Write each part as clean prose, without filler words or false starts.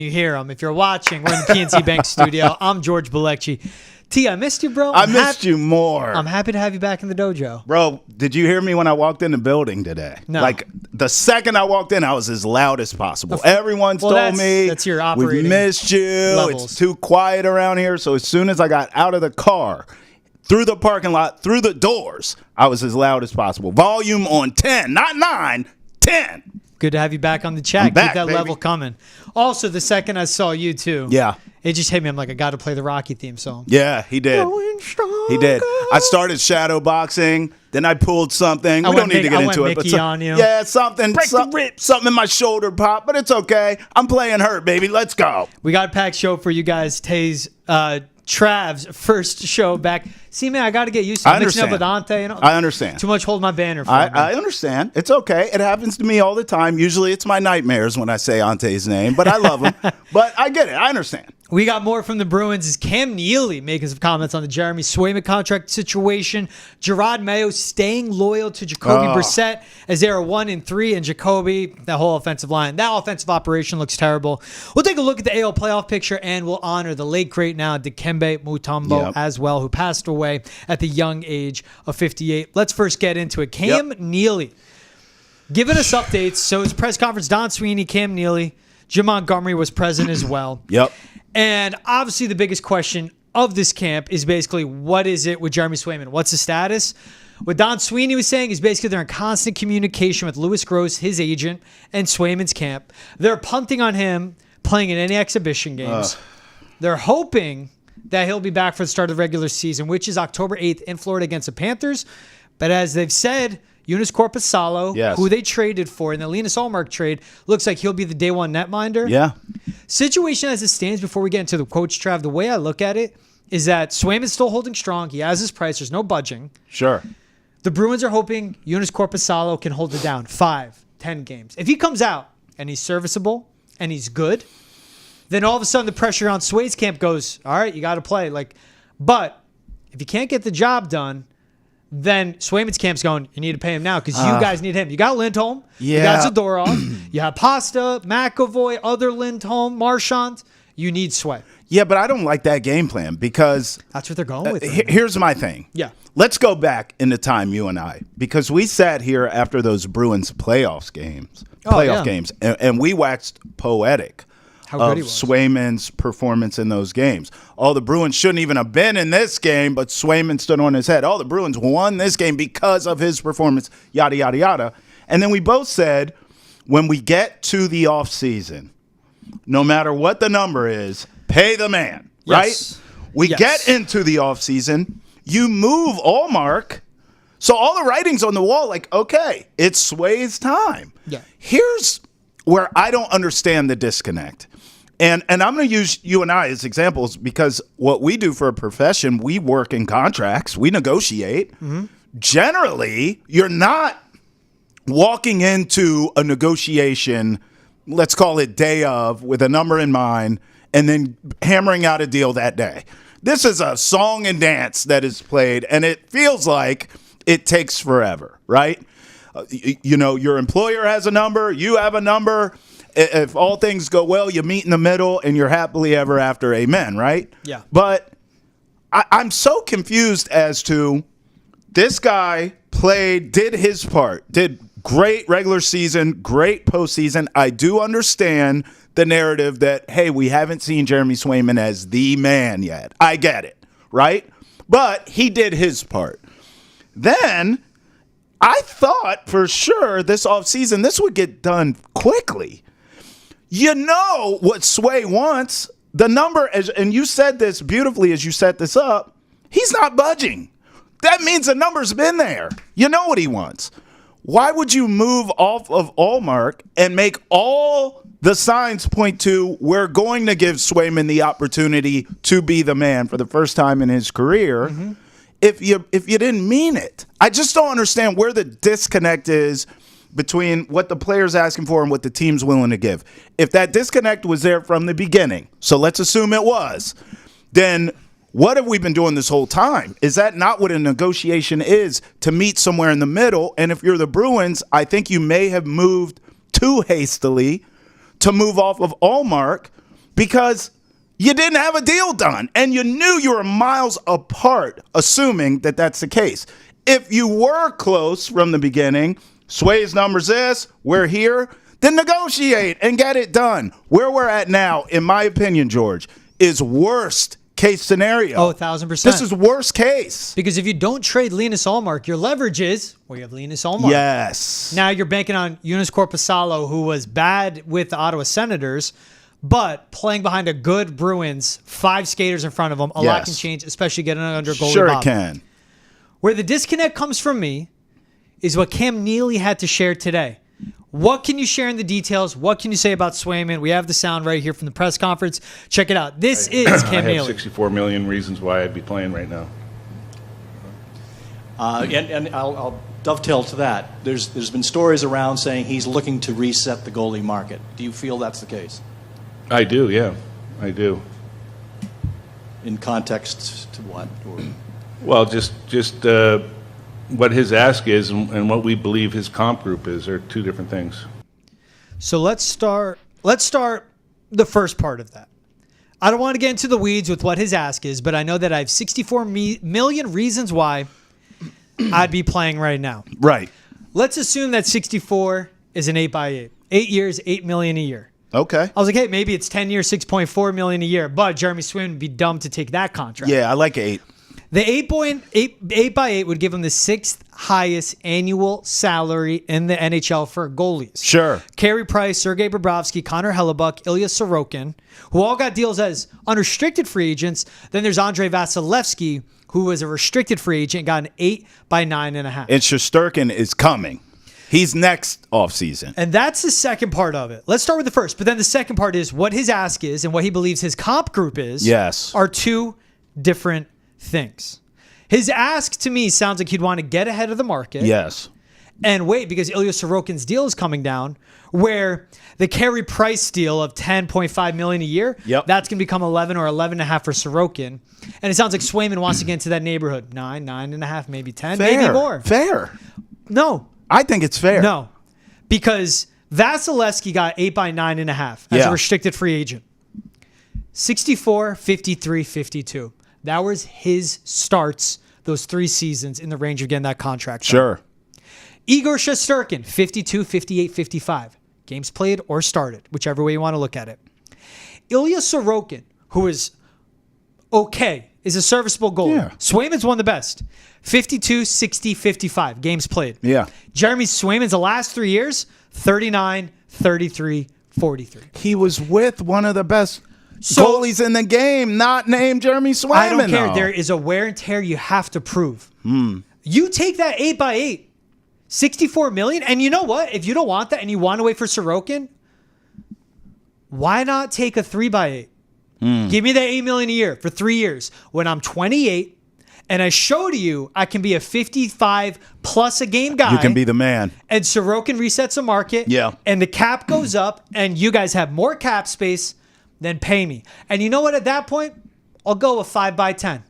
You hear him. If you're watching, we're in the PNC Bank studio. I'm George Balekji. T, I missed you, bro. I missed you more. I'm happy to have you back in the dojo. Bro, did you hear me when I walked in the building today? No. Like, the second I walked in, I was as loud as possible. Everyone's told me, that's your operating we missed you. levels. It's too quiet around here. So as soon as I got out of the car, through the parking lot, through the doors, I was as loud as possible. Volume on 10, not 9, 10. Good to have you back on the chat. I'm back, Keep that baby. level coming. Also, the second I saw you, too. Yeah. It just hit me. I'm like, I got to play the Rocky theme song. Yeah, he did. He did. I started shadow boxing. Then I pulled something. We don't need to get into it. Mickey on you. Yeah, something in my shoulder pop, but it's okay. I'm playing hurt, baby. Let's go. We got a packed show for you guys. Tay's Trav's first show back. See, man, I got to get used to it. Mixing up with Ante. You know, I understand. Too much hold my banner for me. I understand. It's okay. It happens to me all the time. Usually it's my nightmares when I say Ante's name, but I love him. But I get it. I understand. We got more from the Bruins. Is Cam Neely making some comments on the Jeremy Swayman contract situation? Jerod Mayo staying loyal to Jacoby Brissett as they are 1-3, and Jacoby, that whole offensive line, that offensive operation looks terrible. We'll take a look at the AL playoff picture, and we'll honor the late great now Dikembe Mutombo as well, who passed away at the young age of 58. Let's first get into it. Cam Neely giving us updates. So it's press conference. Don Sweeney, Cam Neely, Jim Montgomery was present as well. Yep. And obviously the biggest question of this camp is basically, what is it with Jeremy Swayman? What's the status? What Don Sweeney was saying is basically they're in constant communication with Louis Gross, his agent, and Swayman's camp. They're punting on him playing in any exhibition games. They're hoping that he'll be back for the start of the regular season, which is October 8th in Florida against the Panthers. But as they've said, Eunice Corpusalo, who they traded for in the Linus Allmark trade, looks like he'll be the day one netminder. Yeah. Situation as it stands, before we get into the quotes, Trav, the way I look at it is that Swayman's still holding strong. He has his price. There's no budging. Sure. The Bruins are hoping Eunice Corpusalo can hold it down 5-10 games. If he comes out and he's serviceable and he's good, then all of a sudden the pressure on Sway's camp goes, all right, you got to play. But if you can't get the job done, then Swayman's camp's going, you need to pay him now because you guys need him. You got Lindholm. You got Zadorov. You have Pasta, McAvoy, other Lindholm, Marchand. You need Sway. Yeah, but I don't like that game plan because that's what they're going with. Here's my thing. Yeah. Let's go back in the time, you and I, because we sat here after those Bruins playoff games, and we waxed poetic of Swayman's performance in those games. Oh, the Bruins shouldn't even have been in this game, but Swayman stood on his head. Oh, the Bruins won this game because of his performance, yada, yada, yada. And then we both said, when we get to the offseason, no matter what the number is, pay the man, right? We get into the offseason, you move Allmark, so all the writing's on the wall, like, okay, it's Sway's time. Yeah. Here's where I don't understand the disconnect. And I'm going to use you and I as examples because what we do for a profession, we work in contracts, we negotiate. Mm-hmm. Generally, you're not walking into a negotiation, let's call it day of, with a number in mind, and then hammering out a deal that day. This is a song and dance that is played, and it feels like it takes forever, right? You know, your employer has a number, you have a number. If all things go well, you meet in the middle and you're happily ever after, amen, right? Yeah. But I'm so confused as to this guy did his part, did great regular season, great postseason. I do understand the narrative that, hey, we haven't seen Jeremy Swayman as the man yet. I get it, right? But he did his part. Then I thought for sure this offseason this would get done quickly. You know what Sway wants. The number, and you said this beautifully as you set this up, he's not budging. That means the number's been there. You know what he wants. Why would you move off of Allmark and make all the signs point to we're going to give Swayman the opportunity to be the man for the first time in his career if you didn't mean it? I just don't understand where the disconnect is between what the player's asking for and what the team's willing to give. If that disconnect was there from the beginning, so let's assume it was, then what have we been doing this whole time? Is that not what a negotiation is, to meet somewhere in the middle? And if you're the Bruins, I think you may have moved too hastily to move off of Allmark because you didn't have a deal done, and you knew you were miles apart, assuming that that's the case. If you were close from the beginning, Sway's number's this, we're here, then negotiate and get it done. Where we're at now, in my opinion, George, is worst case scenario. Oh, 1,000%. This is worst case. Because if you don't trade Linus Ullmark, your leverage is, well, you have Linus Ullmark. Yes. Now you're banking on Eunice Corpusalo, who was bad with the Ottawa Senators, but playing behind a good Bruins, 5 skaters in front of them, a lot can change, especially getting under goalie Sure Bob. it can. Where the disconnect comes from me is what Cam Neely had to share today. What can you share in the details? What can you say about Swayman? We have the sound right here from the press conference. Check it out. This is Cam Neely. I have 64 million reasons why I'd be playing right now. And I'll dovetail to that. There's been stories around saying he's looking to reset the goalie market. Do you feel that's the case? I do, yeah. I do. In context to what? Well, just what his ask is and what we believe his comp group is are two different things. So let's start the first part of that. I don't want to get into the weeds with what his ask is, but I know that I have 64 million reasons why I'd be playing right now. Right. Let's assume that 64 is an 8x8. 8 years, $8 million a year. Okay. I was like, hey, maybe it's 10 years, $6.4 million a year, but Jeremy Swayman would be dumb to take that contract. Yeah, I like 8. The 8x8 would give him the 6th highest annual salary in the NHL for goalies. Sure. Carey Price, Sergei Bobrovsky, Connor Hellebuck, Ilya Sorokin, who all got deals as unrestricted free agents. Then there's Andrei Vasilevsky, who was a restricted free agent, got an 8x9.5. And Shesterkin is coming. He's next offseason. And that's the second part of it. Let's start with the first. But then the second part is what his ask is and what he believes his comp group is. Yes. Are two different things. His ask to me sounds like he'd want to get ahead of the market. Yes. And wait, because Ilya Sorokin's deal is coming down, where the Carey Price deal of $10.5 million a year, that's going to become 11 or 11.5 for Sorokin. And it sounds like Swayman wants to get into that neighborhood. 9.5, maybe 10, maybe more. Fair. No. I think it's fair. No. Because Vasilevsky got 8x9.5 as a restricted free agent. 64, 53, 52. That was his starts those 3 seasons in the range of getting that contract. Sure. Igor Shesterkin, 52, 58, 55. Games played or started, whichever way you want to look at it. Ilya Sorokin, who is okay, is a serviceable goalie. Yeah. Swayman's one of the best. 52, 60, 55. Games played. Yeah. Jeremy Swayman's the last 3 years, 39, 33, 43. He was with one of the best goalies in the game, not named Jeremy Swayman. I don't care. Though. There is a wear and tear you have to prove. You take that 8x8, 64 million, and you know what? If you don't want that and you want to wait for Sorokin, why not take a 3x8? Give me that $8 million a year for 3 years. When I'm 28 and I show to you I can be a 55 plus a game guy. You can be the man. And Sorokin resets the market. Yeah. And the cap goes up and you guys have more cap space, then pay me. And you know what? At that point, I'll go with 5x10.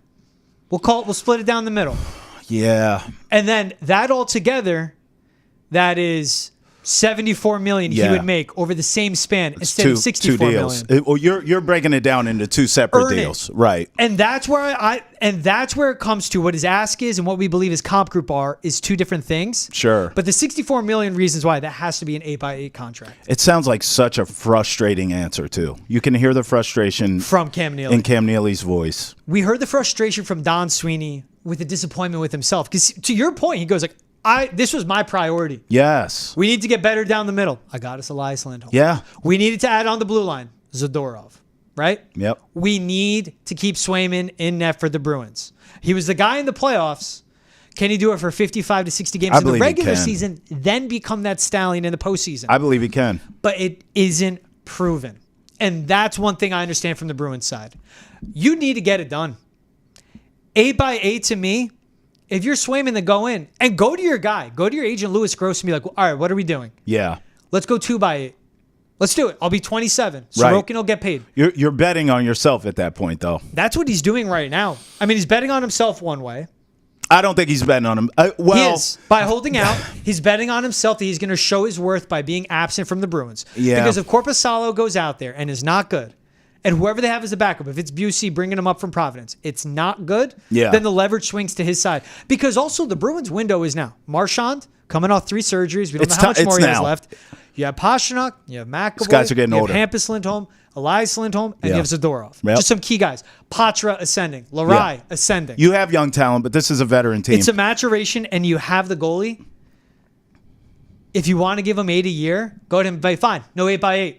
We'll split it down the middle. Yeah. And then that all together, that is $74 million he would make over the same span instead of $64 million. Well, you're breaking it down into 2 separate deals, right? And that's where that's where it comes to what his ask is and what we believe his comp group is 2 different things. Sure. But the 64 million reasons why that has to be an 8x8 contract. It sounds like such a frustrating answer too. You can hear the frustration from Cam Neely in Cam Neely's voice. We heard the frustration from Don Sweeney with the disappointment with himself. Because to your point, he goes like, this was my priority. Yes. We need to get better down the middle. I got us Elias Lindholm. Yeah. We needed to add on the blue line, Zadorov, right? Yep. We need to keep Swayman in net for the Bruins. He was the guy in the playoffs. Can he do it for 55 to 60 games in the regular season, then become that stallion in the postseason? I believe he can. But it isn't proven. And that's one thing I understand from the Bruins side. You need to get it done. 8x8 to me, if you're Swayman, then go in and go to your guy. Go to your agent, Louis Gross, and be like, all right, what are we doing? Yeah. Let's go 2x8. Let's do it. I'll be 27. Sorokin will get paid. You're betting on yourself at that point, though. That's what he's doing right now. I mean, he's betting on himself one way. I don't think he's betting on him. He is. By holding out, he's betting on himself that he's going to show his worth by being absent from the Bruins. Yeah. Because if Korpisalo goes out there and is not good, and whoever they have as a backup, if it's Busey bringing him up from Providence, it's not good, Yeah. then the leverage swings to his side. Because also the Bruins window is now. Marchand coming off 3 surgeries. We don't know how much more he has left. You have Pastrnak, you have McAvoy, These guys are getting older. You have Hampus Lindholm, Elias Lindholm, and you have Zadorov. Yep. Just some key guys. Patra ascending. Larai ascending. You have young talent, but this is a veteran team. It's a maturation, and you have the goalie. If you want to give him 8 a year, go ahead and fine. No 8x8.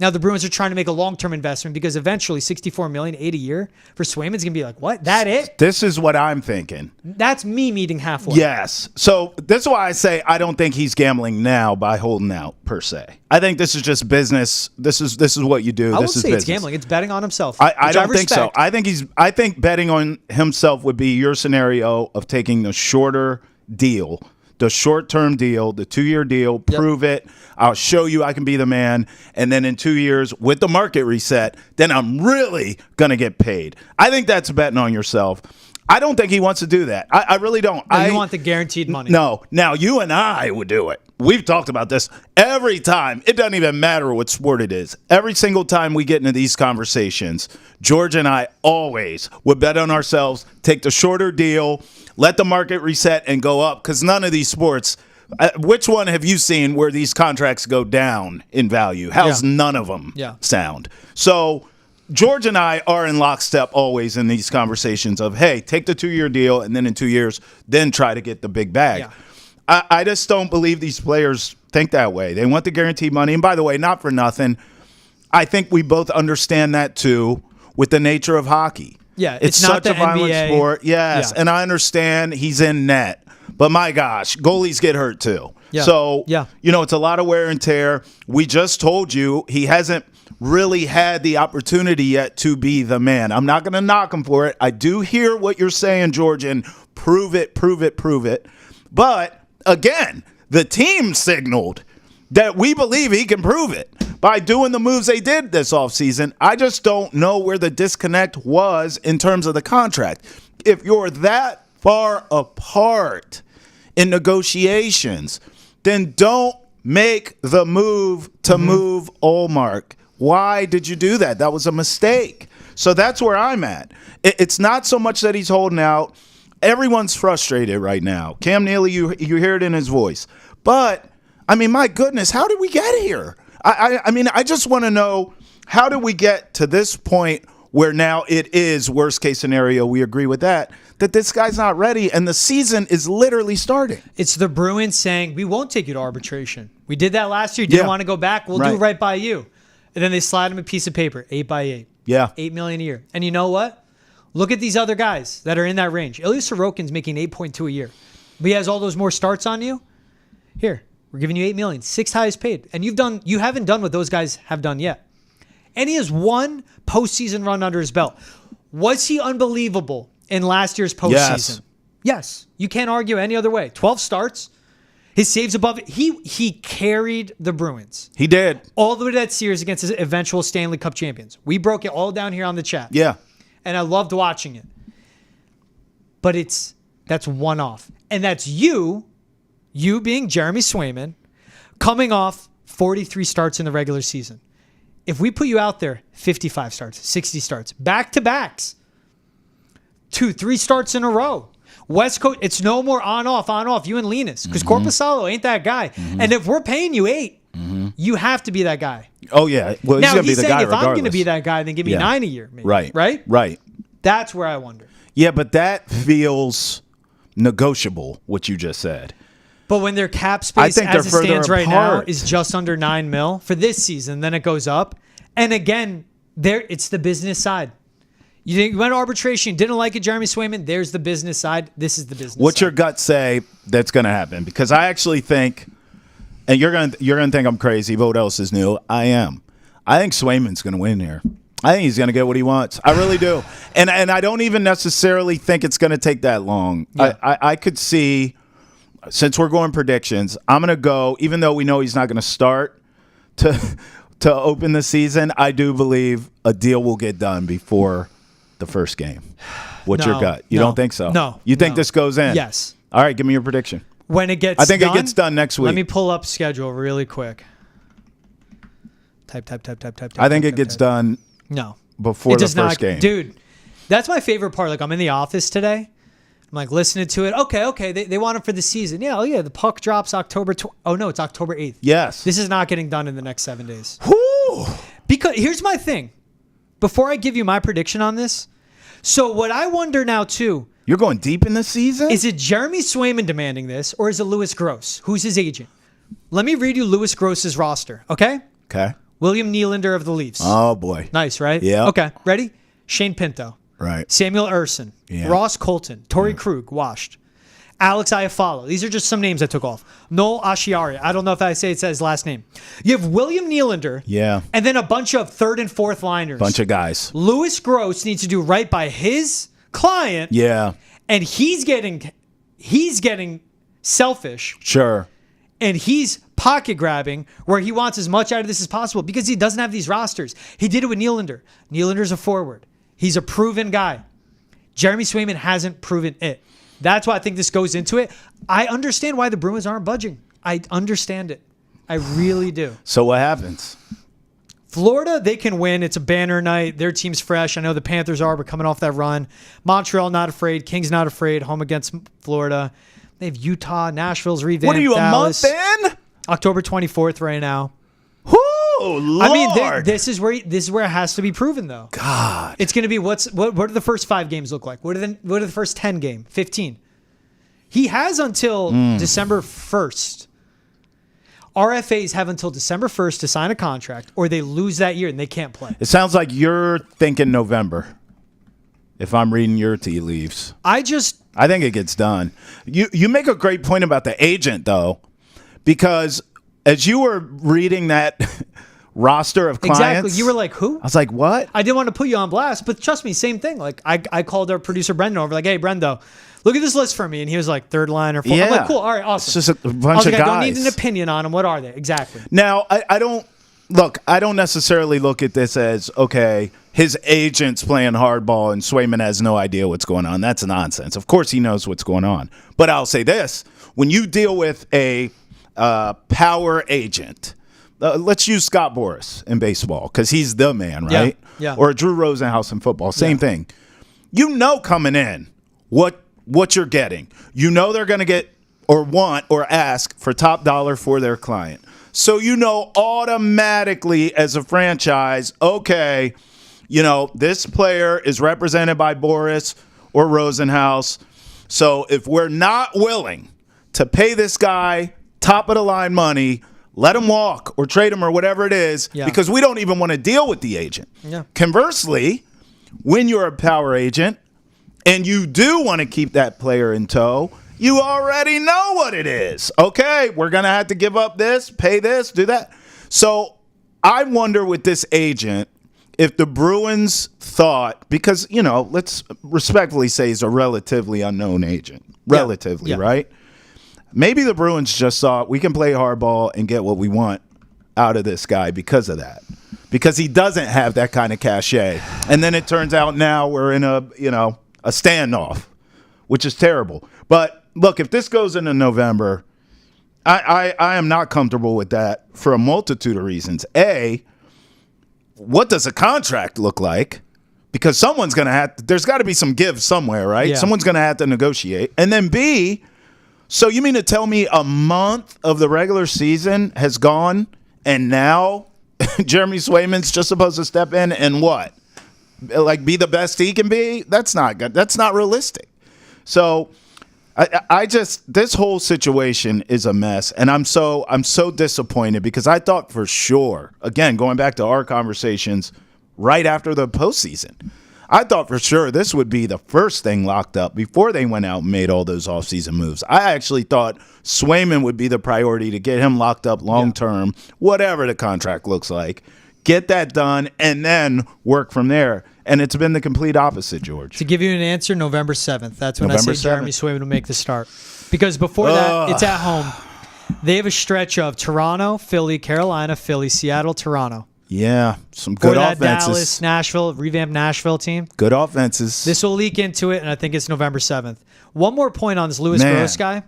Now the Bruins are trying to make a long-term investment because eventually $64 million, 8 a year for Swayman's gonna be like, what? That it? This is what I'm thinking. That's me meeting halfway. Yes. So this is why I say I don't think he's gambling now by holding out per se. I think this is just business. This is what you do. I won't This is say business. it's gambling. It's betting on himself. I don't think so. respect. I think betting on himself would be your scenario of taking the shorter deal, the short-term deal, the 2-year deal, prove it. I'll show you I can be the man. And then in 2 years, with the market reset, then I'm really going to get paid. I think that's betting on yourself. I don't think he wants to do that. I really don't. No, you want the guaranteed money. No. Now, you and I would do it. We've talked about this every time. It doesn't even matter what sport it is. Every single time we get into these conversations, George and I always would bet on ourselves, take the shorter deal, let the market reset and go up, because none of these sports – which one have you seen where these contracts go down in value? How's none of them sound? So George and I are in lockstep always in these conversations of, hey, take the 2-year deal, and then in 2 years, then try to get the big bag. Yeah. I just don't believe these players think that way. They want the guaranteed money. And by the way, not for nothing, I think we both understand that too with the nature of hockey. Yeah, it's not such the a violent NBA. sport. Yes, Yeah. and I understand he's in net. But my gosh, goalies get hurt too. Yeah. So, Yeah. it's a lot of wear and tear. We just told you he hasn't really had the opportunity yet to be the man. I'm not going to knock him for it. I do hear what you're saying, George, and prove it. But, again, the team signaled that we believe he can prove it by doing the moves they did this offseason. I just don't know where the disconnect was in terms of the contract. If you're that far apart in negotiations, then don't make the move to move Ullmark. Why did you do that? That was a mistake. So that's where I'm at. It's not so much that he's holding out. Everyone's frustrated right now. Cam Neely, you hear it in his voice. But, I mean, my goodness, how did we get here? I mean, I just want to know, how did we get to this point where now it is worst case scenario, we agree with that this guy's not ready and the season is literally starting. It's the Bruins saying, we won't take you to arbitration. We did that last year. Didn't want to go back. We'll do right by you. And then they slide him a piece of paper, 8x8. Yeah. $8 million a year. And you know what? Look at these other guys that are in that range. Ilya Sorokin's making 8.2 a year. But he has all those more starts on you. Here, we're giving you $8 million, 6th highest paid. And you haven't done what those guys have done yet. And he has one postseason run under his belt. Was he unbelievable in last year's postseason? Yes. You can't argue any other way. 12 starts. His saves above it. He carried the Bruins. He did. All the way to that series against his eventual Stanley Cup champions. We broke it all down here on the chat. Yeah. And I loved watching it. But that's one off. And that's you being Jeremy Swayman, coming off 43 starts in the regular season. If we put you out there, 55 starts, 60 starts, back-to-backs, 2-3 starts in a row. West Coast, it's no more on-off, you and Linus. Because Korpisalo ain't that guy. And if we're paying you 8, you have to be that guy. Oh, yeah. Well, he's now, going to be he's the saying guy if regardless. I'm going to be that guy, then give me 9 a year. Maybe. Right. That's where I wonder. Yeah, but that feels negotiable, what you just said. But when their cap space think as it they're stands further right now apart. is just under $9 million for this season, then it goes up. And again, it's the business side. You went to arbitration, didn't like it, Jeremy Swayman. There's the business side. This is the business What's side. your gut say that's going to happen? Because I actually think, and you're going to think I'm crazy, but what else is new? I am. I think Swayman's going to win here. I think he's going to get what he wants. I really do. And I don't even necessarily think it's going to take that long. Yeah. I could see, since we're going predictions, I'm going to go, even though we know he's not going to start to open the season, I do believe a deal will get done before the first game. What's your gut? You don't think so? No. You think this goes in? Yes. All right, give me your prediction. When it gets I think done, it gets done next week. Let me pull up schedule really quick. Type. I think it gets done No. before the first game. Dude, that's my favorite part. Like, I'm in the office today. I'm like listening to it. Okay. They want it for the season. Yeah, the puck drops October. It's October 8th. Yes. This is not getting done in the next 7 days. Whew. Because here's my thing. Before I give you my prediction on this, so what I wonder now too. You're going deep in the season? Is it Jeremy Swayman demanding this, or is it Louis Gross? Who's his agent? Let me read you Louis Gross's roster, okay? Okay. William Nylander of the Leafs. Oh, boy. Nice, right? Yeah. Okay, ready? Shane Pinto. Right. Samuel Urson. Yeah. Ross Colton. Torrey Krug, washed. Alex Iafallo. These are just some names I took off. Noel Ashiari. I don't know if I say it's his last name. You have William Nylander. Yeah. And then a bunch of third and fourth liners. Bunch of guys. Louis Gross needs to do right by his client. Yeah. And he's getting selfish. Sure. And he's pocket grabbing where he wants as much out of this as possible because he doesn't have these rosters. He did it with Nylander. Nylander's a forward. He's a proven guy. Jeremy Swayman hasn't proven it. That's why I think this goes into it. I understand why the Bruins aren't budging. I understand it. I really do. So what happens? Florida, they can win. It's a banner night. Their team's fresh. I know the Panthers are. We're coming off that run. Montreal, not afraid. Kings, not afraid. Home against Florida. They have Utah. Nashville's revamped. What are you, Dallas. a month in? October 24th right now. Oh, Lord. I mean, this is where it has to be proven, though. God. It's going to be what do the first 5 games look like? What are the first 10 game? 15. He has until December 1st. RFAs have until December 1st to sign a contract, or they lose that year and they can't play. It sounds like you're thinking November, if I'm reading your tea leaves. I think it gets done. You make a great point about the agent, though, because as you were reading that roster of clients. Exactly. You were like, who? I was like, what? I didn't want to put you on blast, but trust me, same thing. Like, I called our producer Brendan over, like, hey, Brendo, look at this list for me. And he was like, third line or fourth. Yeah. I'm like, cool. All right, awesome. It's just a bunch I was like, of I don't guys. need an opinion on them. What are they? Exactly. Now, I don't necessarily look at this as, okay, his agent's playing hardball and Swayman has no idea what's going on. That's nonsense. Of course he knows what's going on. But I'll say this. When you deal with a power agent, let's use Scott Boras in baseball because he's the man, right? Yeah. Or Drew Rosenhaus in football. Same thing. You know coming in what you're getting. You know they're going to get or want or ask for top dollar for their client. So you know automatically as a franchise, okay, this player is represented by Boras or Rosenhaus. So if we're not willing to pay this guy top of the line money, let him walk or trade him or whatever it is, because we don't even want to deal with the agent. Yeah. Conversely, when you're a power agent and you do want to keep that player in tow, you already know what it is. Okay, we're going to have to give up this, pay this, do that. So I wonder with this agent if the Bruins thought, because, let's respectfully say he's a relatively unknown agent. Relatively, right? Maybe the Bruins just thought we can play hardball and get what we want out of this guy because of that. Because he doesn't have that kind of cachet. And then it turns out now we're in a standoff, which is terrible. But look, if this goes into November, I am not comfortable with that for a multitude of reasons. A, what does a contract look like? Because someone's going to there's got to be some give somewhere, right? Yeah. Someone's going to have to negotiate. And then B, so you mean to tell me a month of the regular season has gone and now Jeremy Swayman's just supposed to step in and what? Like be the best he can be? That's not good. That's not realistic. So I just, this whole situation is a mess, and I'm so disappointed because I thought for sure, again, going back to our conversations right after the postseason, I thought for sure this would be the first thing locked up before they went out and made all those offseason moves. I actually thought Swayman would be the priority to get him locked up long term, whatever the contract looks like. Get that done and then work from there. And it's been the complete opposite, George. To give you an answer, November 7th. That's when November I say Jeremy 7th. Swayman will make the start. Because before that, it's at home. They have a stretch of Toronto, Philly, Carolina, Philly, Seattle, Toronto. Yeah, some good Before that, offenses. Dallas, Nashville, revamped Nashville team. Good offenses. This will leak into it, and I think it's November 7th. One more point on this Louis Man. Gross guy.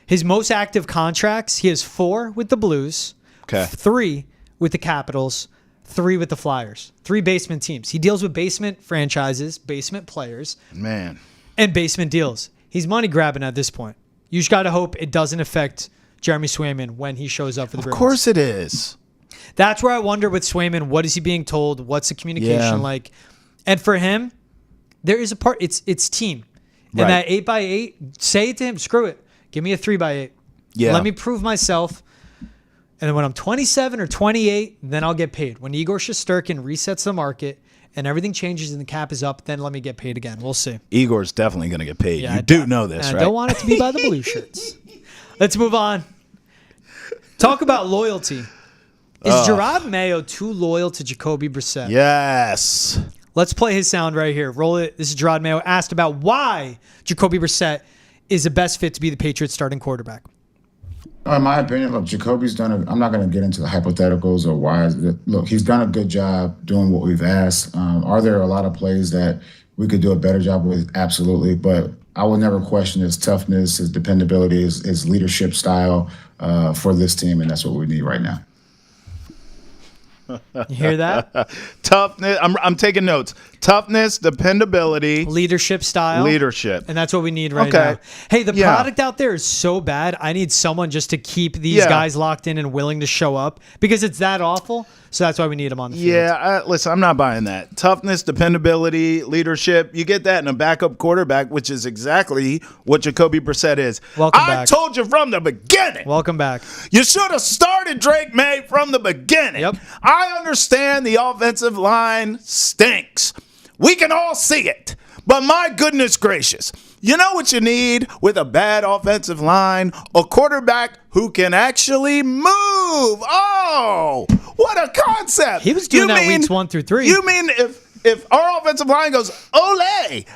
His most active contracts, he has 4 with the Blues, Okay. 3 with the Capitals, 3 with the Flyers. 3 basement teams. He deals with basement franchises, basement players, Man. and basement deals. He's money grabbing at this point. You just got to hope it doesn't affect Jeremy Swayman when he shows up for the Bruins. Of course it is. That's where I wonder with Swayman, what is he being told? What's the communication like? And for him, there is a part, it's team. And Right. that 8x8, say it to him, screw it. Give me a 3x8. Yeah. Let me prove myself. And then when I'm 27 or 28, then I'll get paid. When Igor Shesterkin resets the market and everything changes and the cap is up, then let me get paid again. We'll see. Igor's definitely going to get paid. Yeah, you do know this, and right? I don't want it to be by the blue shirts. Let's move on. Talk about loyalty. Is Jerod Mayo too loyal to Jacoby Brissett? Yes. Let's play his sound right here. Roll it. This is Jerod Mayo asked about why Jacoby Brissett is the best fit to be the Patriots starting quarterback. In my opinion, look, Jacoby's done I'm not going to get into the hypotheticals or why. Look, he's done a good job doing what we've asked. Are there a lot of plays that we could do a better job with? Absolutely. But I will never question his toughness, his dependability, his leadership style for this team, and that's what we need right now. You hear that? Toughness. I'm taking notes. Toughness, dependability, Leadership style. leadership. And that's what we need right Okay. now. Hey, the Yeah. product out there is so bad. I need someone just to keep these Yeah. guys locked in and willing to show up because it's that awful. So that's why we need them on the field. Yeah, listen, I'm not buying that. Toughness, dependability, leadership. You get that in a backup quarterback, which is exactly what Jacoby Brissett is. Welcome I back. told you from the beginning. Welcome back. You should have started Drake Maye from the beginning. Yep. I understand the offensive line stinks. We can all see it. But my goodness gracious, you know what you need with a bad offensive line? A quarterback who can actually move. Oh, what a concept. He was doing that weeks 1 through 3. You mean if our offensive line goes ole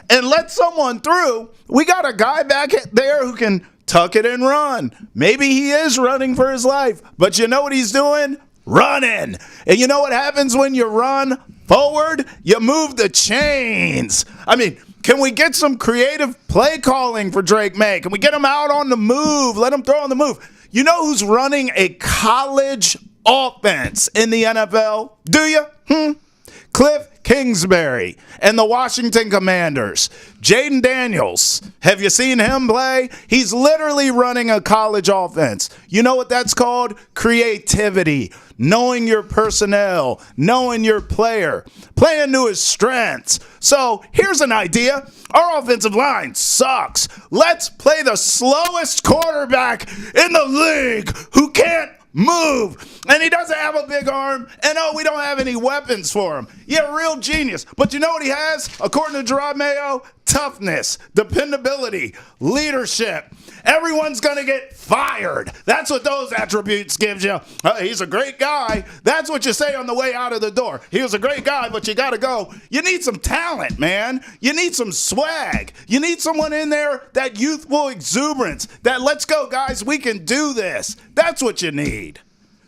and lets someone through, we got a guy back there who can tuck it and run. Maybe he is running for his life, but you know what he's doing? Running. And you know what happens when you run forward? You move the chains. I mean, can we get some creative play calling for Drake Maye? Can we get him out on the move? Let him throw on the move. You know who's running a college offense in the NFL? Do you? Cliff Kingsbury and the Washington Commanders. Jaden Daniels. Have you seen him play? He's literally running a college offense. You know what that's called? Creativity. Knowing your personnel. Knowing your player. Playing to his strengths. So here's an idea. Our offensive line sucks. Let's play the slowest quarterback in the league who can't move, and he doesn't have a big arm, and we don't have any weapons for him. Yeah, real genius. But you know what he has, according to Jerod Mayo? Toughness, dependability, leadership. Everyone's going to get fired. That's what those attributes gives you. He's a great guy. That's what you say on the way out of the door. He was a great guy, but you got to go. You need some talent, man. You need some swag. You need someone in there, that youthful exuberance, that let's go, guys, we can do this. That's what you need.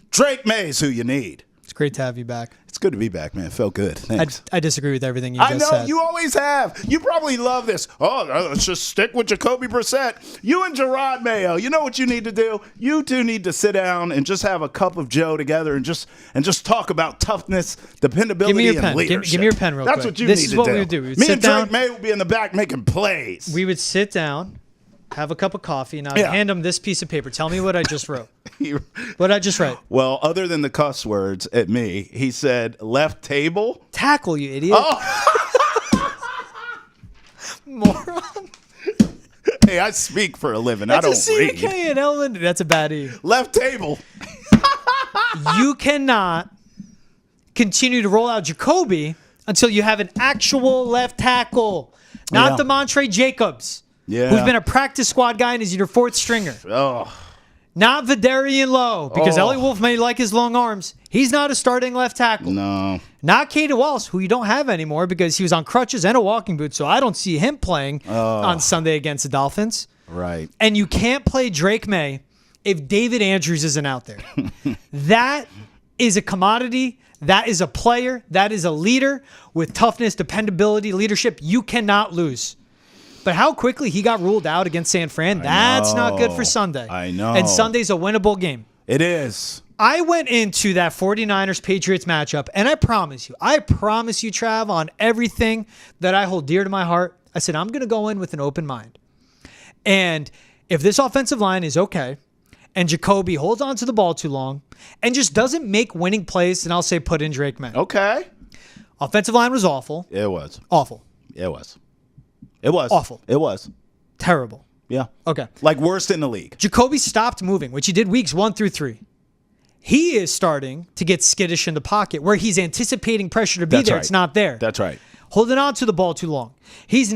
Drake Maye's who you need. It's great to have you back. It's good to be back, man. It felt good. Thanks. I disagree with everything you I just know, said. you always have. You probably love this. Oh, let's just stick with Jacoby Brissett. You and Jerod Mayo, you know what you need to do? You two need to sit down and just have a cup of Joe together and just talk about toughness, dependability, Give me your and pen. leadership. Give me your pen real That's quick. what you This need is to what do. we would do. We would Me sit and Drake down. Maye will be in the back making plays. We would sit down, have a cup of coffee, and I'd Yeah. hand him this piece of paper. Tell me what I just wrote. What did I just write? Well, other than the cuss words at me, he said left table. Tackle, you idiot. Oh. Moron. Hey, I speak for a living. That's I a don't C, read. a K, and L. That's a bad E. Left table. You cannot continue to roll out Jacoby until you have an actual left tackle, not Yeah. the Montre Jacobs, Yeah. who's been a practice squad guy and is your fourth stringer. Oh. Not Vidarian Lowe, because Oh. Elliot Wolf may like his long arms. He's not a starting left tackle. No. Not Caden Wallace, who you don't have anymore because he was on crutches and a walking boot, so I don't see him playing on Sunday against the Dolphins. Right. And you can't play Drake Maye if David Andrews isn't out there. That is a commodity. That is a player. That is a leader with toughness, dependability, leadership. You cannot lose. But how quickly he got ruled out against San Fran, that's not good for Sunday. I know. And Sunday's a winnable game. It is. I went into that 49ers-Patriots matchup, and I promise you, Trav, on everything that I hold dear to my heart, I said, I'm going to go in with an open mind. And if this offensive line is okay, and Jacoby holds on to the ball too long, and just doesn't make winning plays, then I'll say put in Drake Maye. Okay. Offensive line was awful. It was. Awful. It was. It was. Awful. It was. Terrible. Yeah. Okay. Like worst in the league. Jacoby stopped moving, which he did weeks 1 through 3. He is starting to get skittish in the pocket where he's anticipating pressure to be there. Right. It's not there. That's right. Holding on to the ball too long. He's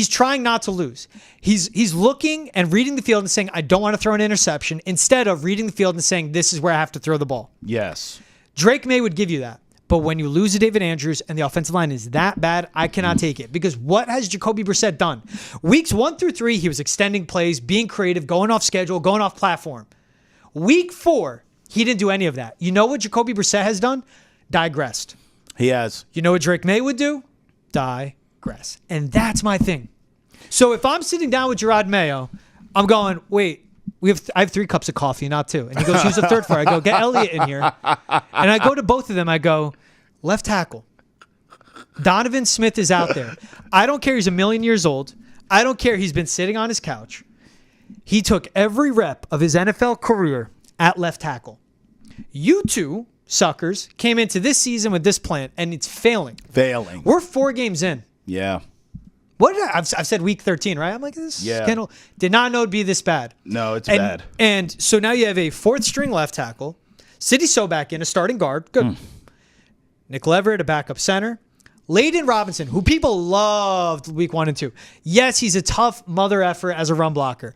trying not to lose. He's looking and reading the field and saying, I don't want to throw an interception, instead of reading the field and saying, this is where I have to throw the ball. Yes. Drake Maye would give you that. But when you lose to David Andrews and the offensive line is that bad, I cannot take it. Because what has Jacoby Brissett done? Weeks 1 through 3, he was extending plays, being creative, going off schedule, going off platform. Week 4, he didn't do any of that. You know what Jacoby Brissett has done? Digressed. He has. You know what Drake Maye would do? Digress. And that's my thing. So if I'm sitting down with Jerod Mayo, I'm going, wait, I have 3 cups of coffee, not 2. And he goes, who's the third for? I go, get Elliott in here. And I go to both of them. I go, left tackle. Donovan Smith is out there. I don't care. He's a million years old. I don't care. He's been sitting on his couch. He took every rep of his NFL career at left tackle. You two suckers came into this season with this plan, and it's failing. We're 4 games in. Yeah. What did I've said week 13, right? I'm like, this scandal. Did not know it'd be this bad. No, it's bad. And so now you have a 4th string left tackle, Sidney Sobek in a starting guard. Good. Nick Leverett, a backup center. Layden Robinson, who people loved week 1 and 2. Yes, he's a tough mother effer as a run blocker.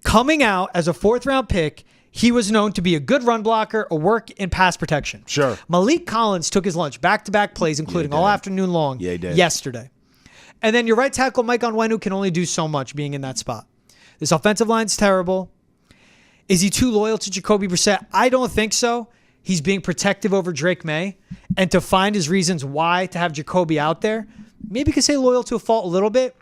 Coming out as a 4th-round pick, he was known to be a good run blocker, a work in pass protection. Sure. Malik Collins took his lunch, back-to-back plays, including all afternoon long yesterday. And then your right tackle, Mike Onwenu, can only do so much being in that spot. This offensive line's terrible. Is he too loyal to Jacoby Brissett? I don't think so. He's being protective over Drake Maye. And to find his reasons why to have Jacoby out there, maybe you could say loyal to a fault a little bit.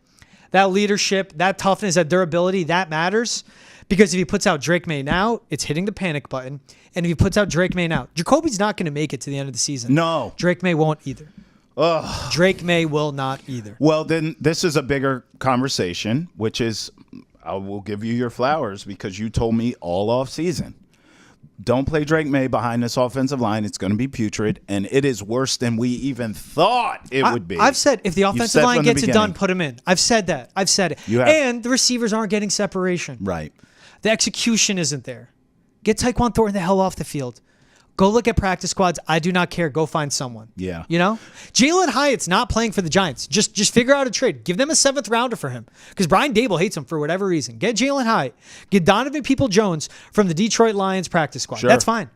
That leadership, that toughness, that durability, that matters. Because if he puts out Drake Maye now, it's hitting the panic button. And if he puts out Drake Maye now, Jacoby's not going to make it to the end of the season. No. Drake Maye won't either. Ugh. Drake Maye will not either. Well, then this is a bigger conversation, which is, I will give you your flowers because you told me all off season. Don't play Drake Maye behind this offensive line. It's going to be putrid, and it is worse than we even thought it would be. I've said if the offensive line gets it done, put him in. I've said that. I've said it. And the receivers aren't getting separation. Right. The execution isn't there. Get Tyquan Thornton the hell off the field. Go look at practice squads. I do not care. Go find someone. Yeah. You know? Jalen Hyatt's not playing for the Giants. Just figure out a trade. Give them a 7th rounder for him. Because Brian Dable hates him for whatever reason. Get Jalen Hyatt. Get Donovan People-Jones from the Detroit Lions practice squad. Sure. That's fine.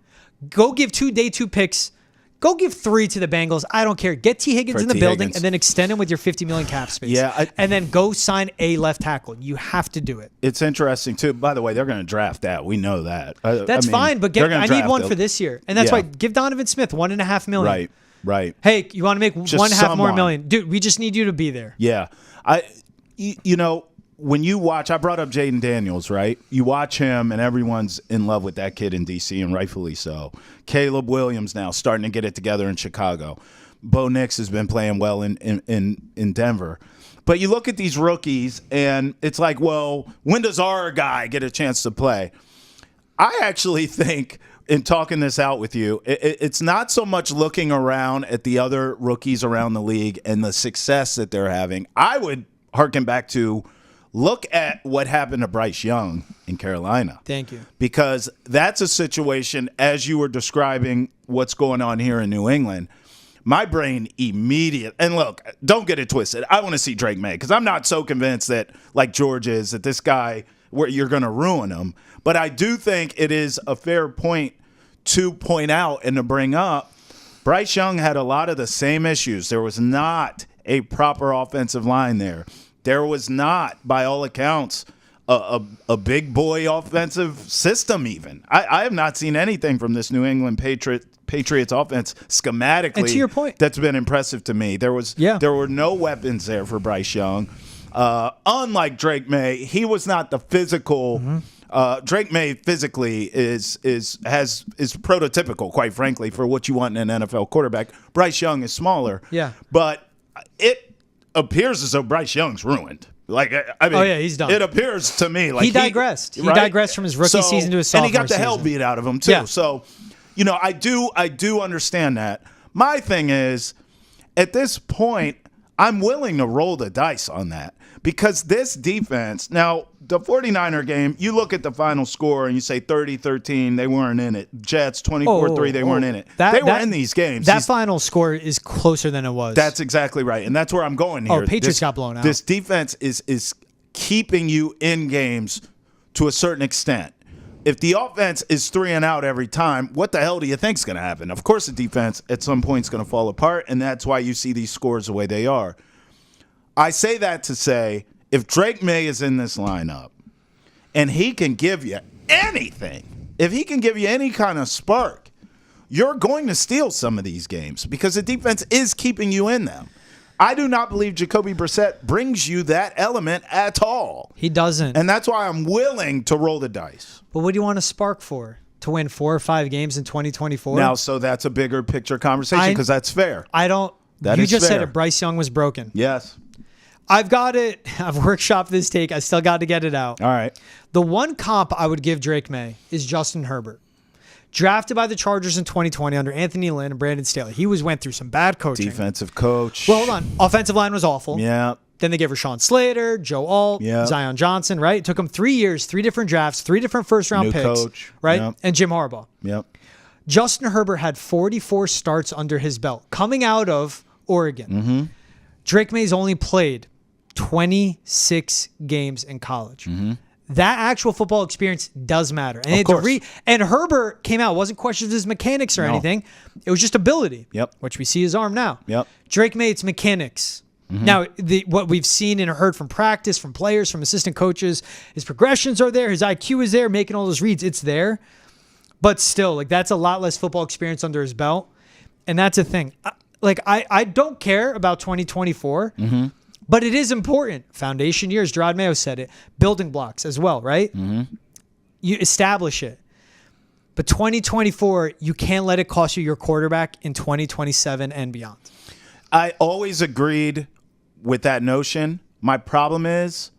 Go give 2 day 2 picks. Go give 3 to the Bengals. I don't care. Get T. Higgins in the building and then extend him with your $50 million cap space. Yeah, and then go sign a left tackle. You have to do it. It's interesting, too. By the way, they're going to draft that. We know that. That's fine, but I need one for this year. And that's why give Donovan Smith $1.5 million. Right. Hey, you want to make $1.5 more million? Dude, we just need you to be there. Yeah. You know, when you watch, I brought up Jaden Daniels, right? You watch him, and everyone's in love with that kid in D.C., and rightfully so. Caleb Williams now starting to get it together in Chicago. Bo Nix has been playing well in Denver. But you look at these rookies, and it's like, well, when does our guy get a chance to play? I actually think, in talking this out with you, it's not so much looking around at the other rookies around the league and the success that they're having. I would harken back to look at what happened to Bryce Young in Carolina. Thank you. Because that's a situation, as you were describing what's going on here in New England, my brain immediately, and look, don't get it twisted. I want to see Drake Maye because I'm not so convinced that, like George is, that this guy, where you're going to ruin him. But I do think it is a fair point to point out and to bring up. Bryce Young had a lot of the same issues. There was not a proper offensive line there. There was not, by all accounts, a big boy offensive system even. I have not seen anything from this New England Patriots offense schematically and to your point, that's been impressive to me. There were no weapons there for Bryce Young. Unlike Drake Maye, he was not the physical Drake Maye physically is prototypical, quite frankly, for what you want in an NFL quarterback. Bryce Young is smaller. Yeah. But it appears as though Bryce Young's ruined. Like, I mean, Oh, yeah, he's done. It appears to me like He digressed. He right? digressed from his rookie season to his sophomore and he got the hell season. beat out of him too. Yeah. So, I do understand that. My thing is, at this point, I'm willing to roll the dice on that because this defense. Now, the 49er game, you look at the final score and you say 30-13, they weren't in it. Jets 24-3, they weren't in it. They were in these games. That final score is closer than it was. That's exactly right, and that's where I'm going here. Patriots got blown out. This defense is keeping you in games to a certain extent. If the offense is 3 and out every time, what the hell do you think's going to happen? Of course, the defense at some point is going to fall apart, and that's why you see these scores the way they are. I say that to say, if Drake Maye is in this lineup and he can give you anything, if he can give you any kind of spark, you're going to steal some of these games because the defense is keeping you in them. I do not believe Jacoby Brissett brings you that element at all. He doesn't. And that's why I'm willing to roll the dice. But what do you want a spark for? To win 4 or 5 games in 2024? Now, so that's a bigger picture conversation because that's fair. I don't. That you is just fair. said it. Bryce Young was broken. Yes. I've got it. I've workshopped this take. I still got to get it out. All right. The one comp I would give Drake Maye is Justin Herbert. Drafted by the Chargers in 2020 under Anthony Lynn and Brandon Staley. He went through some bad coaching. Defensive coach. Well, hold on. Offensive line was awful. Yeah. Then they gave Rashawn Slater, Joe Alt, Zion Johnson, right? It took them 3 years, 3 different drafts, 3 different first-round New picks. coach. Right? Yep. And Jim Harbaugh. Yep. Justin Herbert had 44 starts under his belt coming out of Oregon. Mm-hmm. Drake Maye's only played 26 games in college. Mm-hmm. That actual football experience does matter. And Of course. And Herbert came out, wasn't questioned his mechanics or anything. It was just ability. Yep. Which we see his arm now. Yep. Drake Maye, it's mechanics. Mm-hmm. Now, what we've seen and heard from practice, from players, from assistant coaches, his progressions are there, his IQ is there, making all those reads, it's there. But still, like, that's a lot less football experience under his belt. And that's a thing. I don't care about 2024, but it is important. Foundation years, Jerod Mayo said it. Building blocks as well, right? Mm-hmm. You establish it. But 2024, you can't let it cost you your quarterback in 2027 and beyond. I always agreed with that notion. My problem is,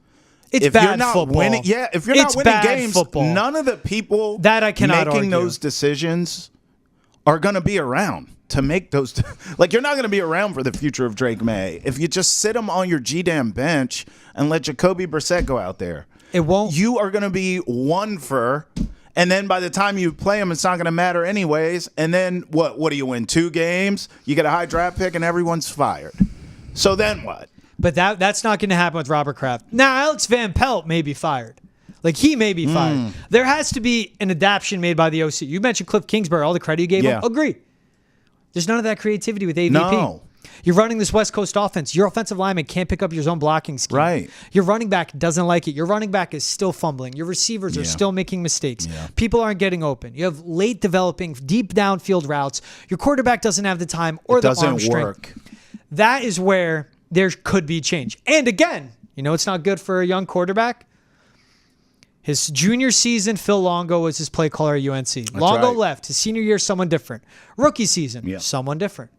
It's if bad you're not football. winning, if you're It's not winning bad games, football. none of the people That I cannot making argue. those decisions are going to be around to make those. Like, you're not going to be around for the future of Drake Maye if you just sit him on your G-damn bench and let Jacoby Brissett go out there. It won't. You are going to be one for. And then by the time you play him, it's not going to matter anyways. And then what? What do you win? 2 games? You get a high draft pick and everyone's fired. So then what? But that's not going to happen with Robert Kraft. Now, Alex Van Pelt may be fired. Like, he may be fired. There has to be an adaptation made by the OC. You mentioned Cliff Kingsbury, all the credit you gave him. Agree. There's none of that creativity with AVP. No. You're running this West Coast offense. Your offensive lineman can't pick up your zone blocking scheme. Right. Your running back doesn't like it. Your running back is still fumbling. Your receivers are still making mistakes. Yeah. People aren't getting open. You have late developing, deep downfield routes. Your quarterback doesn't have the time or the arm Doesn't strength. work. That is where there could be change. And again, it's not good for a young quarterback. His junior season, Phil Longo was his play caller at UNC. Longo right. left. His senior year, someone different. Rookie season, someone different.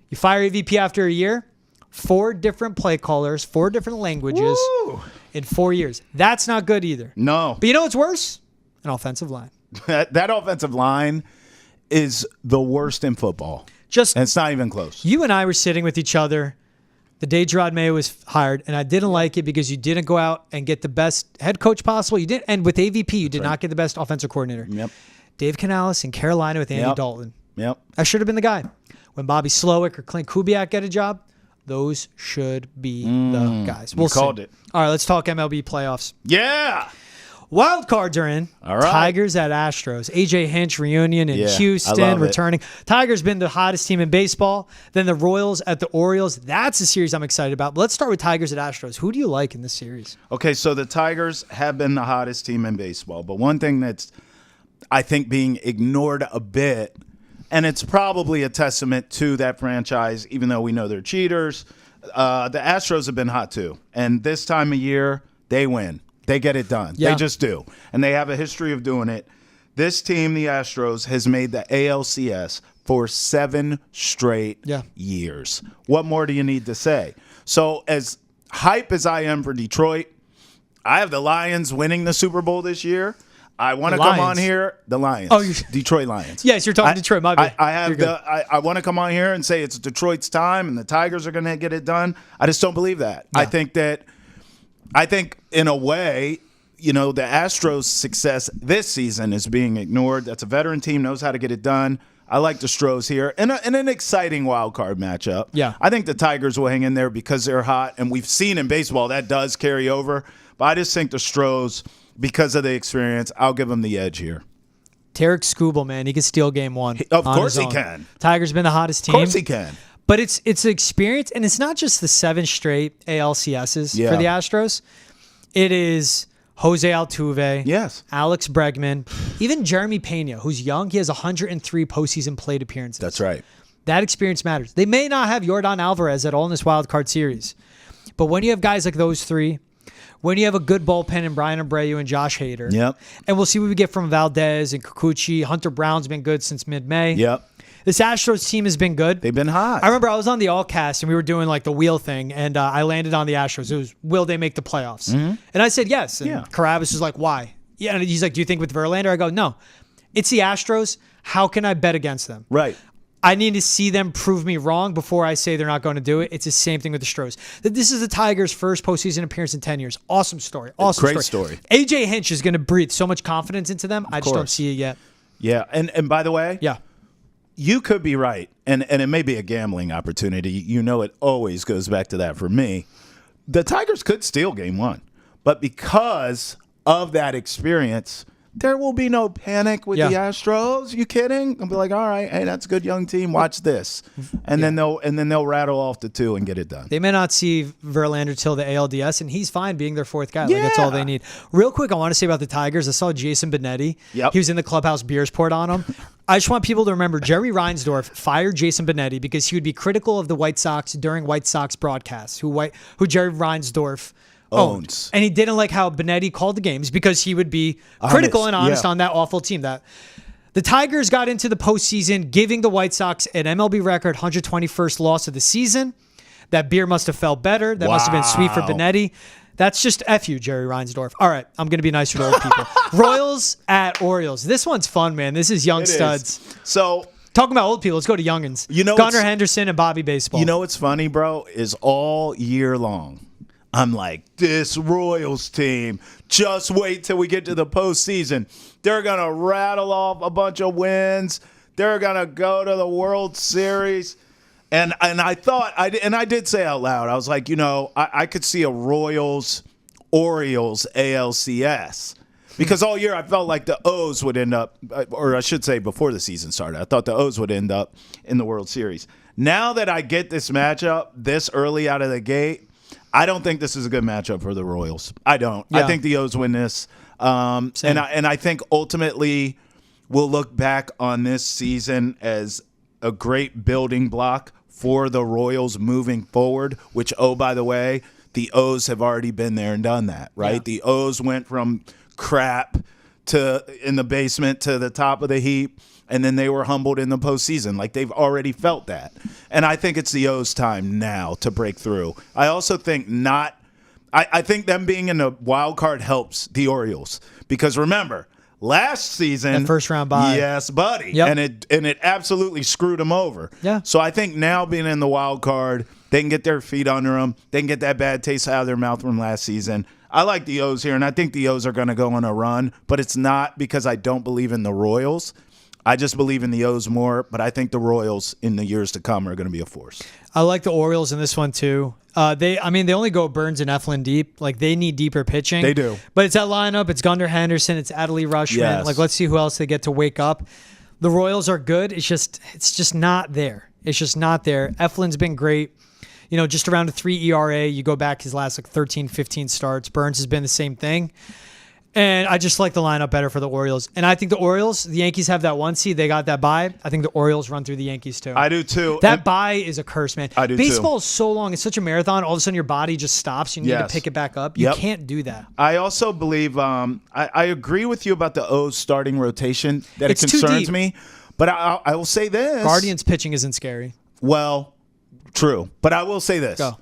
You fire AVP after a year, 4 different play callers, 4 different languages in 4 years. That's not good either. No. But you know what's worse? An offensive line. That offensive line is the worst in football. And it's not even close. You and I were sitting with each other the day Jerod Mayo was hired, and I didn't like it because you didn't go out and get the best head coach possible. You didn't, and with AVP, you did not get the best offensive coordinator. Yep. Dave Canales in Carolina with Andy Dalton. Yep. I should have been the guy. When Bobby Slowick or Clint Kubiak get a job, those should be the guys. We'll called see. it. All right, let's talk MLB playoffs. Yeah. Wild cards are in. All right. Tigers at Astros. AJ Hinch reunion in I Houston love it. returning. Tigers been the hottest team in baseball. Then the Royals at the Orioles. That's a series I'm excited about. But let's start with Tigers at Astros. Who do you like in this series? Okay, so the Tigers have been the hottest team in baseball. But one thing that's, I think, being ignored a bit, and it's probably a testament to that franchise, even though we know they're cheaters, the Astros have been hot too. And this time of year, they win. They get it done. Yeah. They just do. And they have a history of doing it. This team, the Astros, has made the ALCS for 7 straight years. What more do you need to say? So as hype as I am for Detroit, I have the Lions winning the Super Bowl this year. I want to come on here. The Lions. Oh, Detroit Lions. Yes, you're talking Detroit. My bad. I want to come on here and say it's Detroit's time and the Tigers are going to get it done. I just don't believe that. Yeah. I think in a way, the Astros' success this season is being ignored. That's a veteran team, knows how to get it done. I like the Stros here in an exciting wild card matchup. Yeah. I think the Tigers will hang in there because they're hot, and we've seen in baseball that does carry over. But I just think the Stros, because of the experience, I'll give them the edge here. Tarek Skubal, man, he can steal game 1. Of course he can. Tigers been the hottest team. Of course he can. But it's experience, and it's not just the 7 straight ALCSs for the Astros. It is Jose Altuve, yes, Alex Bregman, even Jeremy Pena, who's young. He has 103 postseason plate appearances. That's right. That experience matters. They may not have Yordan Alvarez at all in this wild card series, but when you have guys like those 3, when you have a good bullpen in Brian Abreu and Josh Hader, and we'll see what we get from Valdez and Kikuchi. Hunter Brown's been good since mid-May. Yep. This Astros team has been good. They've been hot. I remember I was on the All-Cast, and we were doing like the wheel thing, and I landed on the Astros. It was, will they make the playoffs? Mm-hmm. And I said yes. And Carabas was like, why? Yeah, and he's like, do you think with Verlander? I go, no. It's the Astros. How can I bet against them? Right. I need to see them prove me wrong before I say they're not going to do it. It's the same thing with the Stros. This is the Tigers' first postseason appearance in 10 years. Awesome story. Great story. AJ Hinch is going to breathe so much confidence into them. I just don't see it yet. Yeah, and by the way, you could be right, and it may be a gambling opportunity. It always goes back to that for me. The Tigers could steal game 1, but because of that experience, there will be no panic with the Astros. You kidding? I'll be like, all right, hey, that's a good young team. Watch this, and then they'll rattle off the 2 and get it done. They may not see Verlander till the ALDS, and he's fine being their 4th guy. Like, that's all they need. Real quick, I want to say about the Tigers. I saw Jason Benetti. Yep. He was in the clubhouse, beers poured on him. I just want people to remember Jerry Reinsdorf fired Jason Benetti because he would be critical of the White Sox during White Sox broadcasts, who Jerry Reinsdorf owns. And he didn't like how Benetti called the games because he would be critical and honest on that awful team. That the Tigers got into the postseason, giving the White Sox an MLB record 121st loss of the season. That beer must have felt better. That must have been sweet for Benetti. That's just F you, Jerry Reinsdorf. All right, I'm going to be nicer to old people. Royals at Orioles. This one's fun, man. This is young studs. So, talking about old people, let's go to youngins. Gunnar Henderson and Bobby Baseball. You know what's funny, bro, is all year long, I'm like, this Royals team, just wait till we get to the postseason. They're going to rattle off a bunch of wins. They're going to go to the World Series. And I thought, I did say out loud, I was like, I could see a Royals-Orioles ALCS. Because all year I felt like the O's would end up, or I should say before the season started, I thought the O's would end up in the World Series. Now that I get this matchup this early out of the gate, I don't think this is a good matchup for the Royals. I don't. I think the O's win this. And I think ultimately we'll look back on this season as a great building block for the Royals moving forward, which, oh, by the way, the O's have already been there and done that, right? Yeah. The O's went from crap to in the basement to the top of the heap, and then they were humbled in the postseason. Like, they've already felt that. And I think it's the O's time now to break through. I also think I think them being in the wild card helps the Orioles. Because remember, last season, that first round bye. Yes, buddy. Yep. And it absolutely screwed them over. Yeah. So I think now being in the wild card, they can get their feet under them. They can get that bad taste out of their mouth from last season. I like the O's here, and I think the O's are going to go on a run, but it's not because I don't believe in the Royals. I just believe in the O's more, but I think the Royals in the years to come are going to be a force. I like the Orioles in this one too. They only go Burns and Eflin deep. Like, they need deeper pitching. They do. But it's that lineup. It's Gunnar Henderson. It's Adley Rutschman. Yes. Like, let's see who else they get to wake up. The Royals are good. It's just not there. It's just not there. Eflin's been great. Just around a 3 ERA. You go back his last 13, 15 starts. Burns has been the same thing. And I just like the lineup better for the Orioles. And I think the Yankees have that 1 seed. They got that bye. I think the Orioles run through the Yankees too. I do too. That bye is a curse, man. I do Baseball too. is so long. It's such a marathon. All of a sudden your body just stops. You need to pick it back up. You can't do that. I also believe I agree with you about the O's starting rotation. That It's it too concerns deep. me. But I will say this. Guardians pitching isn't scary. Well, true. But I will say this. Go.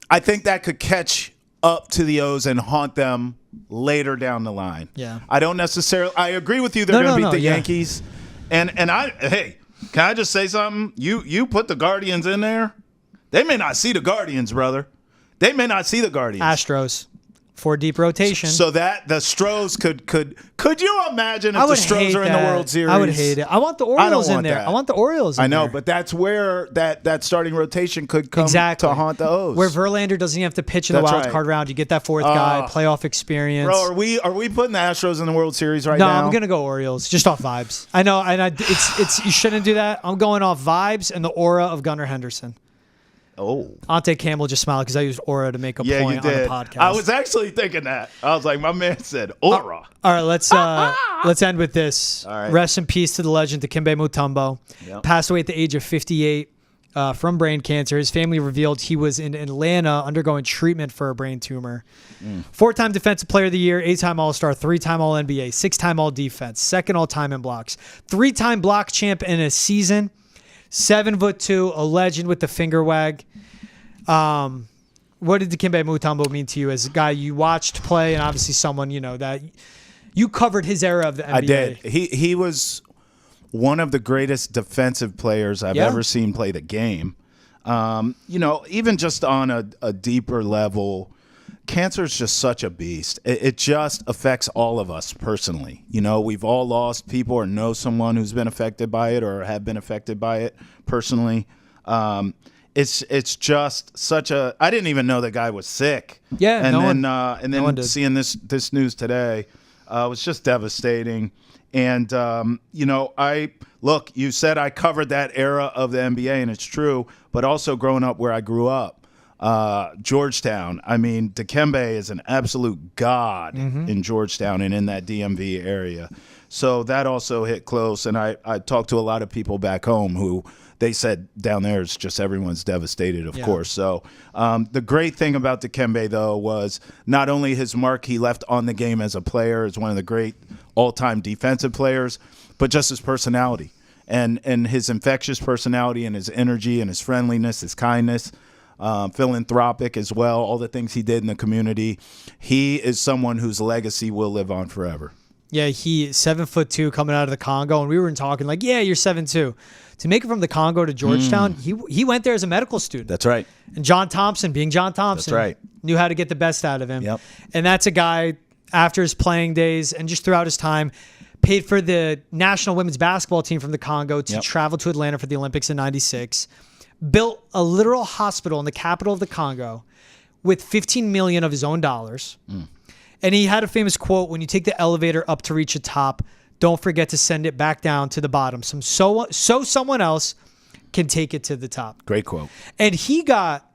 I think that could catch up to the O's and haunt them later down the line. Yeah. I don't necessarily. I agree with you. They're going to beat the yeah. Yankees. And hey, can I just say something? You put the Guardians in there. They may not see the Guardians, brother. They may not see the Guardians. Astros. 4 deep rotation. So that the Stros could you imagine if the Stros are in the World Series? I would hate it. I want the Orioles in there. that. I want the Orioles in I know, there. but that's where that starting rotation could come to haunt the O's. Where Verlander doesn't even have to pitch in the That's wild right. card round. You get that fourth guy, playoff experience. Bro, are we putting the Astros in the World Series right No, now? I'm gonna go Orioles, just off vibes. I know, and it's you shouldn't do that. I'm going off vibes and the aura of Gunnar Henderson. Oh. Ante Campbell just smiled because I used aura to make a Yeah, you point on the did. podcast. I was actually thinking that. I was like, my man said aura. All right, let's end with this. All right. Rest in peace to the legend Dikembe Mutombo. Yep. Passed away at the age of 58 from brain cancer. His family revealed he was in Atlanta undergoing treatment for a brain tumor. 4-time Defensive Player of the Year, 8-time All-Star, 3-time All-NBA, 6-time All-Defense, 2nd all-time in blocks, 3-time block champ in a season, 7'2", a legend with the finger wag. What did Dikembe Mutombo mean to you as a guy you watched play and obviously someone, that you covered his era of the NBA? I did. He was one of the greatest defensive players I've ever seen play the game. Even just on a deeper level, cancer is just such a beast. It just affects all of us personally. We've all lost people or know someone who's been affected by it or have been affected by it personally. It's just such a. I didn't even know the guy was sick. Yeah, and then seeing this news today was just devastating. And you said I covered that era of the NBA, and it's true. But also growing up where I grew up, Georgetown. I mean, Dikembe is an absolute god in Georgetown and in that DMV area. So that also hit close. And I talked to a lot of people back home who. They said down there it's just everyone's devastated, of course. So the great thing about Dikembe, though, was not only his mark he left on the game as a player, as one of the great all-time defensive players, but just his personality and his infectious personality and his energy and his friendliness, his kindness, philanthropic as well, all the things he did in the community. He is someone whose legacy will live on forever. Yeah, he 7'2" coming out of the Congo, and we were talking like, yeah, you're 7'2". To make it from the Congo to Georgetown, he went there as a medical student. That's right. And John Thompson, being John Thompson, That's right. knew how to get the best out of him. Yep. And that's a guy, after his playing days and just throughout his time, paid for the national women's basketball team from the Congo to travel to Atlanta for the Olympics in '96, built a literal hospital in the capital of the Congo with $15 million of his own dollars. And he had a famous quote, when you take the elevator up to reach the top, don't forget to send it back down to the bottom. So someone else can take it to the top. Great quote. And he got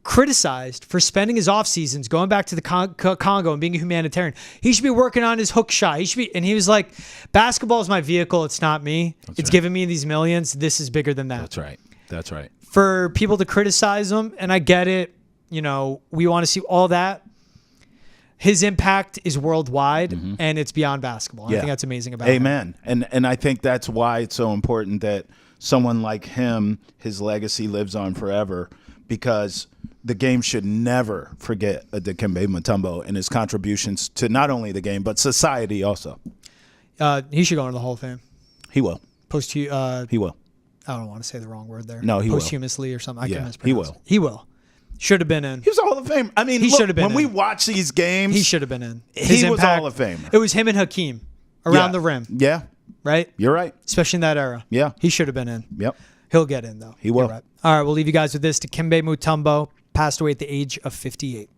criticized for spending his off seasons going back to the Congo and being a humanitarian. He should be working on his hook shot. And he was like, basketball is my vehicle. It's not me. It's giving me these millions. This is bigger than that. That's right. For people to criticize him, and I get it, we want to see all that. His impact is worldwide, and it's beyond basketball. I think that's amazing about him. Amen. And I think that's why it's so important that someone like him, his legacy lives on forever, because the game should never forget Dikembe Mutombo and his contributions to not only the game, but society also. He should go into the Hall of Fame. He will. He will. I don't want to say the wrong word there. No, he will. Posthumously or something. I can't he mispronounce will. it. He will. Should have been in. He was a Hall of Fame. I mean, He should have been when in. we watch these games, He should have been in. He was a Hall of Famer. It was him and Hakeem around the rim, Yeah, right? you're right. Especially in that era. Yeah. He should have been in. Yep. He'll get in, though. He will. You're right. All right, we'll leave you guys with this. Dikembe Mutombo passed away at the age of 58.